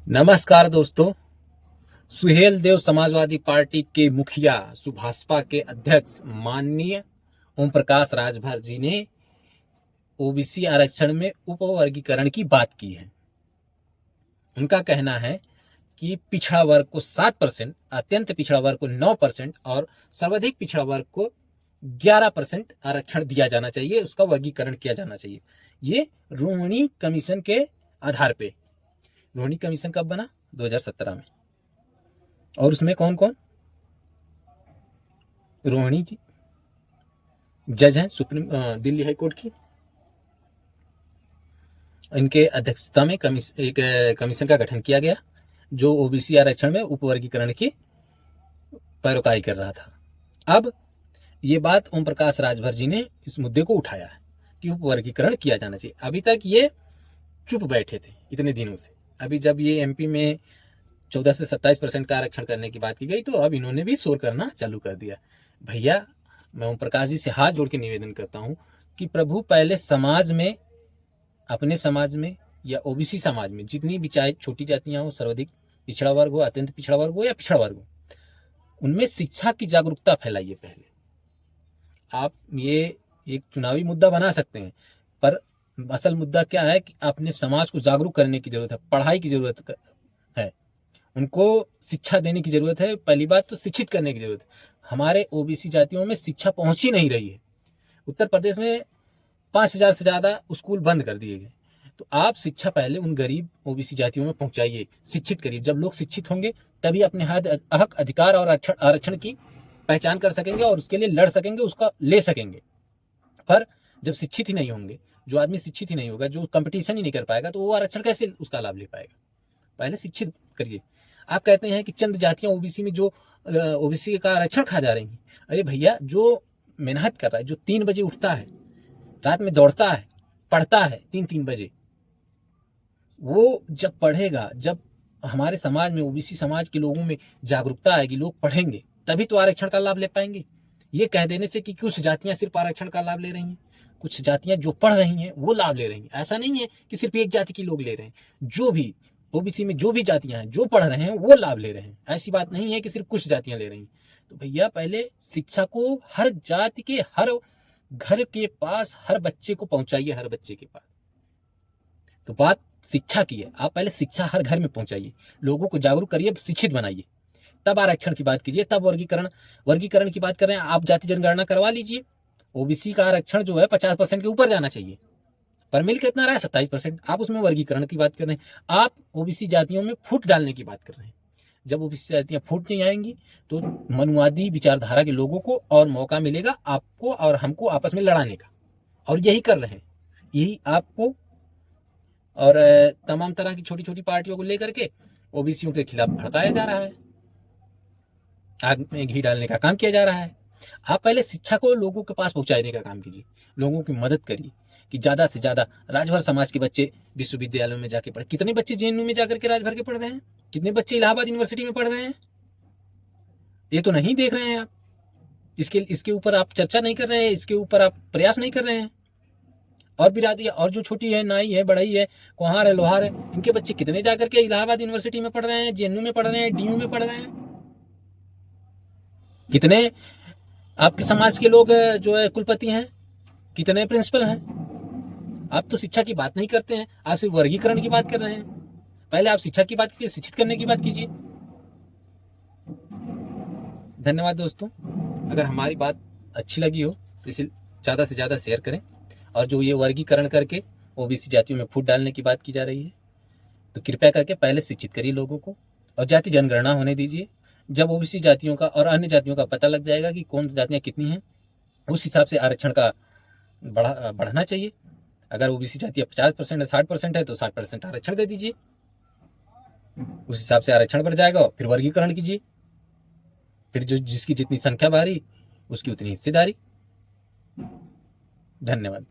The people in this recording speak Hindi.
नमस्कार दोस्तों। सुहेल देव समाजवादी पार्टी के मुखिया सुभाषपा के अध्यक्ष माननीय ओम प्रकाश राजभर जी ने ओबीसी आरक्षण में उपवर्गीकरण की बात की है। उनका कहना है कि पिछड़ा वर्ग को 7%, अत्यंत पिछड़ा वर्ग को 9% और सर्वाधिक पिछड़ा वर्ग को 11% आरक्षण दिया जाना चाहिए, उसका वर्गीकरण किया जाना चाहिए। ये रोहिणी कमीशन के आधार पे। रोहिणी कमीशन कब बना? 2017 में। और उसमें कौन कौन? रोहिणी जी जज हैं सुप्रीम दिल्ली हाई कोर्ट की। इनके अध्यक्षता में एक कमीशन का गठन किया गया जो ओबीसी आरक्षण में उपवर्गीकरण की पैरोकारी कर रहा था। अब ये बात ओम प्रकाश राजभर जी ने इस मुद्दे को उठाया है कि उपवर्गीकरण किया जाना चाहिए। अभी तक ये चुप बैठे थे इतने दिनों से। अभी जब ये एमपी में 14 से 27% का आरक्षण करने की बात की गई तो अब इन्होंने भी शोर करना चालू कर दिया। भैया, मैं ओम प्रकाश जी से हाथ जोड़ के निवेदन करता हूँ कि प्रभु पहले समाज में, अपने समाज में या ओबीसी समाज में जितनी भी चाहे छोटी जातियां हो, सर्वाधिक पिछड़ा वर्ग हो, अत्यंत पिछड़ा वर्ग हो या पिछड़ा वर्ग हो, उनमें शिक्षा की जागरूकता फैलाइए। पहले आप ये एक चुनावी मुद्दा बना सकते हैं, पर असल मुद्दा क्या है कि अपने समाज को जागरूक करने की जरूरत है, पढ़ाई की जरूरत है, उनको शिक्षा देने की जरूरत है। पहली बात तो शिक्षित करने की जरूरत है। हमारे ओबीसी जातियों में शिक्षा पहुंच ही नहीं रही है। उत्तर प्रदेश में 5,000 से ज्यादा स्कूल बंद कर दिए गए। तो आप शिक्षा पहले उन गरीब ओबीसी जातियों में पहुंचाइए, शिक्षित करिए। जब लोग शिक्षित होंगे तभी अपने हक, अधिकार और आरक्षण की पहचान कर सकेंगे और उसके लिए लड़ सकेंगे, उसका ले सकेंगे। पर जब शिक्षित ही नहीं होंगे, जो आदमी शिक्षित ही नहीं होगा, जो कंपटीशन ही नहीं कर पाएगा, तो वो आरक्षण कैसे उसका लाभ ले पाएगा? पहले शिक्षित करिए। आप कहते हैं कि चंद जातियां ओबीसी में जो ओबीसी का आरक्षण खा जा रही हैं। अरे भैया, जो मेहनत कर रहा है, जो 3 बजे उठता है, रात में दौड़ता है, पढ़ता है 3-3 बजे, वो जब पढ़ेगा, जब हमारे समाज में, ओबीसी समाज के लोगों में जागरूकता आएगी, लोग पढ़ेंगे, तभी तो आरक्षण का लाभ ले पाएंगे। ये कह देने से कि कुछ जातियां सिर्फ आरक्षण का लाभ ले रही हैं, कुछ जातियां जो पढ़ रही हैं वो लाभ ले रही हैं, ऐसा नहीं है कि सिर्फ एक जाति के लोग ले रहे हैं। जो भी ओबीसी में जो भी जातियां हैं, जो पढ़ रहे हैं, वो लाभ ले रहे हैं। ऐसी बात नहीं है कि सिर्फ कुछ जातियां ले रही हैं। तो भैया, पहले शिक्षा को हर जाति के, हर घर के पास, हर बच्चे को पहुंचाइए, हर बच्चे के पास। तो बात शिक्षा की है। आप पहले शिक्षा हर घर में पहुंचाइए, लोगों को जागरूक करिए, शिक्षित बनाइए, तब आरक्षण की बात कीजिए, तब वर्गीकरण की बात कर रहे हैं। आप जाति जनगणना करवा लीजिए। ओबीसी का आरक्षण जो है 50% के ऊपर जाना चाहिए, पर मिल कितना रहा है? 27%। आप उसमें वर्गीकरण की बात कर रहे हैं। आप ओबीसी जातियों में फूट डालने की बात कर रहे हैं। जब ओबीसी जातियां फूट नहीं आएंगी तो मनुवादी विचारधारा के लोगों को और मौका मिलेगा, आपको और हमको आपस में लड़ाने का। और यही कर रहे हैं, यही आपको और तमाम तरह की छोटी छोटी पार्टियों को लेकर के ओबीसियों के खिलाफ भड़काया जा रहा है, आग में घी डालने का काम किया जा रहा है। आप पहले शिक्षा को लोगों के पास पहुंचाने का काम कीजिए, लोगों की मदद करिए कि ज्यादा से ज्यादा राजभर समाज के बच्चे विश्वविद्यालयों में जाके पढ़े। कितने बच्चे जेएनयू में जाकर के राजभर के पढ़ रहे हैं? कितने बच्चे इलाहाबाद यूनिवर्सिटी में पढ़ रहे हैं? ये तो नहीं देख रहे हैं आप। इसके ऊपर आप चर्चा नहीं कर रहे हैं, इसके ऊपर आप प्रयास नहीं कर रहे हैं। और बिरादरी और जो छोटी है, नाई है, बढ़ई है, कुम्हार है, लोहार है, इनके बच्चे कितने जाकर के इलाहाबाद यूनिवर्सिटी में पढ़ रहे हैं, जेएनयू में पढ़ रहे हैं, डीयू में पढ़ रहे हैं। कितने आपके समाज के लोग जो है कुलपति हैं, कितने प्रिंसिपल हैं। आप तो शिक्षा की बात नहीं करते हैं, आप सिर्फ वर्गीकरण की बात कर रहे हैं। पहले आप शिक्षा की बात कीजिए, शिक्षित करने की बात कीजिए। धन्यवाद दोस्तों। अगर हमारी बात अच्छी लगी हो तो इसे ज़्यादा से ज़्यादा शेयर करें। और जो ये वर्गीकरण करके ओबीसी जातियों में फूट डालने की बात की जा रही है, तो कृपया करके पहले शिक्षित करिए लोगों को और जाति जनगणना होने दीजिए। जब ओबीसी जातियों का और अन्य जातियों का पता लग जाएगा कि कौन जातियां कितनी हैं, उस हिसाब से आरक्षण का बढ़ना चाहिए। अगर ओबीसी जातियां 50% है, 60% है, तो 60% आरक्षण दे दीजिए। उस हिसाब से आरक्षण बढ़ जाएगा। फिर वर्गीकरण कीजिए, फिर जो जिसकी जितनी संख्या बारी उसकी उतनी हिस्सेदारी। धन्यवाद।